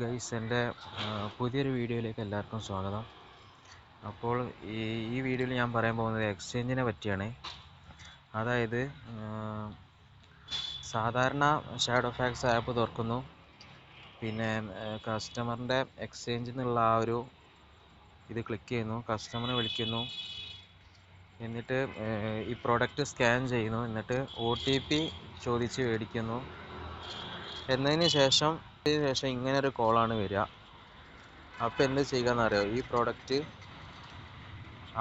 Guys, എൻ്റെ പുതിയൊരു വീഡിയോയിലേക്ക് എല്ലാവർക്കും സ്വാഗതം. അപ്പോൾ ഈ വീഡിയോയിൽ ഞാൻ പറയാൻ പോകുന്നത് എക്സ്ചേഞ്ചിനെ പറ്റിയാണ്. അതായത് സാധാരണ ഷാഡോ ഫാക്സ് ആപ്പ് തുറക്കുന്നു, പിന്നെ കസ്റ്റമറിൻ്റെ എക്സ്ചേഞ്ചിൽ നിന്നുള്ള ആ ഒരു ഇത് ക്ലിക്ക് ചെയ്യുന്നു, കസ്റ്റമറെ വിളിക്കുന്നു, എന്നിട്ട് ഈ പ്രോഡക്റ്റ് സ്കാൻ ചെയ്യുന്നു, എന്നിട്ട് OTP ചോദിച്ച് മേടിക്കുന്നു. എന്നതിന് ശേഷം ഇങ്ങനൊരു കോളാണ് വരിക. അപ്പോൾ എന്ത് ചെയ്യുകയെന്ന് അറിയോ? ഈ പ്രോഡക്റ്റ്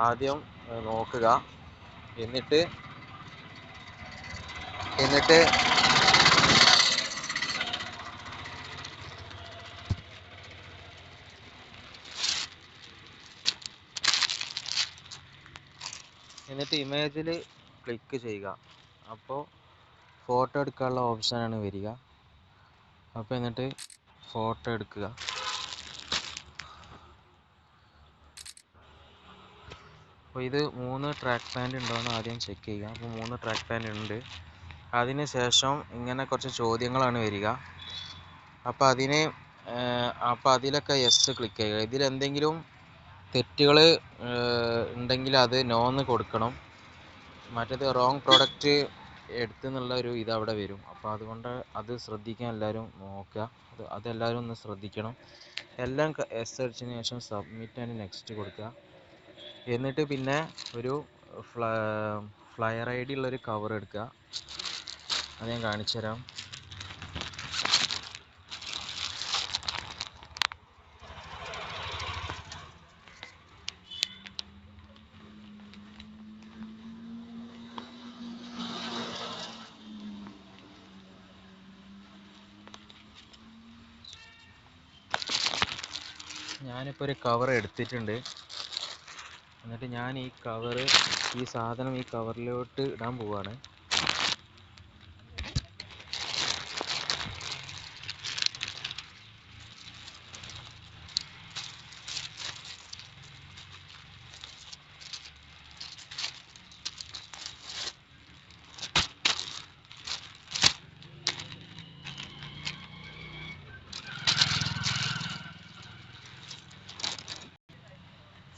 ആദ്യം നോക്കുക, എന്നിട്ട് ഇമേജിൽ ക്ലിക്ക് ചെയ്യുക. അപ്പോൾ ഫോട്ടോ എടുക്കാനുള്ള ഓപ്ഷനാണ് വരിക. അപ്പോൾ എന്നിട്ട് ഫോട്ടോ എടുക്കുക. അപ്പോൾ ഇത് 3 ട്രാക്ക് പാൻറ് ഉണ്ടോയെന്ന് ആദ്യം ചെക്ക് ചെയ്യുക. അപ്പോൾ 3 ട്രാക്ക് പാൻറ് ഉണ്ട്. അതിന് ശേഷം ഇങ്ങനെ കുറച്ച് ചോദ്യങ്ങളാണ് വരിക. അപ്പോൾ അതിലൊക്കെ യെസ് ക്ലിക്ക് ചെയ്യുക. ഇതിലെന്തെങ്കിലും തെറ്റുകൾ ഉണ്ടെങ്കിൽ അത് നോന്ന് കൊടുക്കണം. മറ്റേത് റോങ് പ്രോഡക്റ്റ് എടുത്തെന്നുള്ള ഒരു ഇതവിടെ വരും. അപ്പോൾ അതുകൊണ്ട് അത് ശ്രദ്ധിക്കാൻ എല്ലാവരും നോക്കുക. അതെല്ലാവരും ഒന്ന് ശ്രദ്ധിക്കണം. എല്ലാം യെസ് അടിച്ചതിന് ശേഷം സബ്മിറ്റ് ആൻഡ് നെക്സ്റ്റ് കൊടുക്കുക. എന്നിട്ട് പിന്നെ ഒരു ഫ്ലയർ ID ഉള്ളൊരു കവർ എടുക്കുക. അത് ഞാൻ കാണിച്ചു തരാം. ഞാനിപ്പോൾ ഒരു കവർ എടുത്തിട്ടുണ്ട്. എന്നിട്ട് ഞാൻ ഈ സാധനം ഈ കവറിലോട്ട് ഇടാൻ പോവുകയാണ്.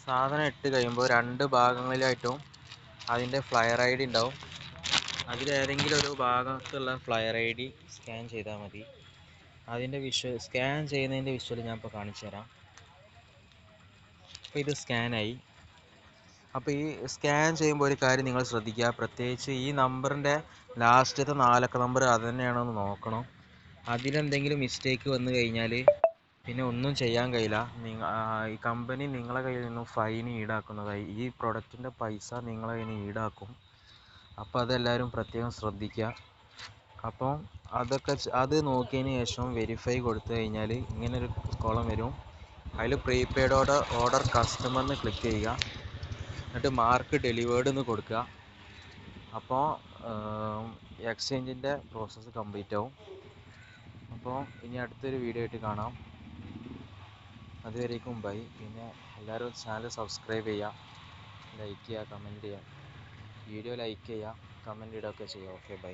സാധനം ഇട്ട് കഴിയുമ്പോൾ 2 ഭാഗങ്ങളിലായിട്ടും അതിൻ്റെ ഫ്ലയർ ID ഉണ്ടാവും. അതിലേതെങ്കിലും ഒരു ഭാഗത്തുള്ള ഫ്ലയർ ID സ്കാൻ ചെയ്താൽ മതി. അതിൻ്റെ സ്കാൻ ചെയ്യുന്നതിൻ്റെ വിഷ്വൽ ഞാൻ ഇപ്പോൾ കാണിച്ചു തരാം. അപ്പോൾ ഇത് സ്കാനായി. അപ്പോൾ ഈ സ്കാൻ ചെയ്യുമ്പോൾ ഒരു കാര്യം നിങ്ങൾ ശ്രദ്ധിക്കുക, പ്രത്യേകിച്ച് ഈ നമ്പറിൻ്റെ ലാസ്റ്റത്തെ 4 അക്ക നമ്പർ അത് തന്നെയാണോ എന്ന് നോക്കണം. അതിലെന്തെങ്കിലും മിസ്റ്റേക്ക് വന്നു കഴിഞ്ഞാൽ പിന്നെ ഒന്നും ചെയ്യാൻ കഴിയില്ല. ഈ കമ്പനി നിങ്ങളെ കയ്യിൽ നിന്നും ഫൈൻ ഈടാക്കുന്നതായി. ഈ പ്രൊഡക്റ്റിൻ്റെ പൈസ നിങ്ങളെ കയ്യിൽ നിന്ന് ഈടാക്കും. അപ്പോൾ അതെല്ലാവരും പ്രത്യേകം ശ്രദ്ധിക്കുക. അപ്പോൾ അത് നോക്കിയതിന് ശേഷം വെരിഫൈ കൊടുത്തു കഴിഞ്ഞാൽ ഇങ്ങനൊരു കോളം വരും. അതിൽ പ്രീപെയ്ഡ് ഓർഡർ കസ്റ്റമറിന് ക്ലിക്ക് ചെയ്യുക. എന്നിട്ട് മാർക്ക് ഡെലിവേർഡ് എന്ന് കൊടുക്കുക. അപ്പോൾ എക്സ്ചേഞ്ചിൻ്റെ പ്രോസസ്സ് കംപ്ലീറ്റ് ആവും. അപ്പോൾ ഇനി അടുത്തൊരു വീഡിയോ ആയിട്ട് കാണാം. അതുവരേക്കും ബൈ. പിന്നെ എല്ലാവരും ചാനൽ സബ്സ്ക്രൈബ് ചെയ്യുക, ലൈക്ക് ചെയ്യുക, കമൻറ്റ് ചെയ്യുക. വീഡിയോ ലൈക്ക് ചെയ്യുക, കമൻറ്റ് ഇടുകയൊക്കെ ചെയ്യുക. Okay, by.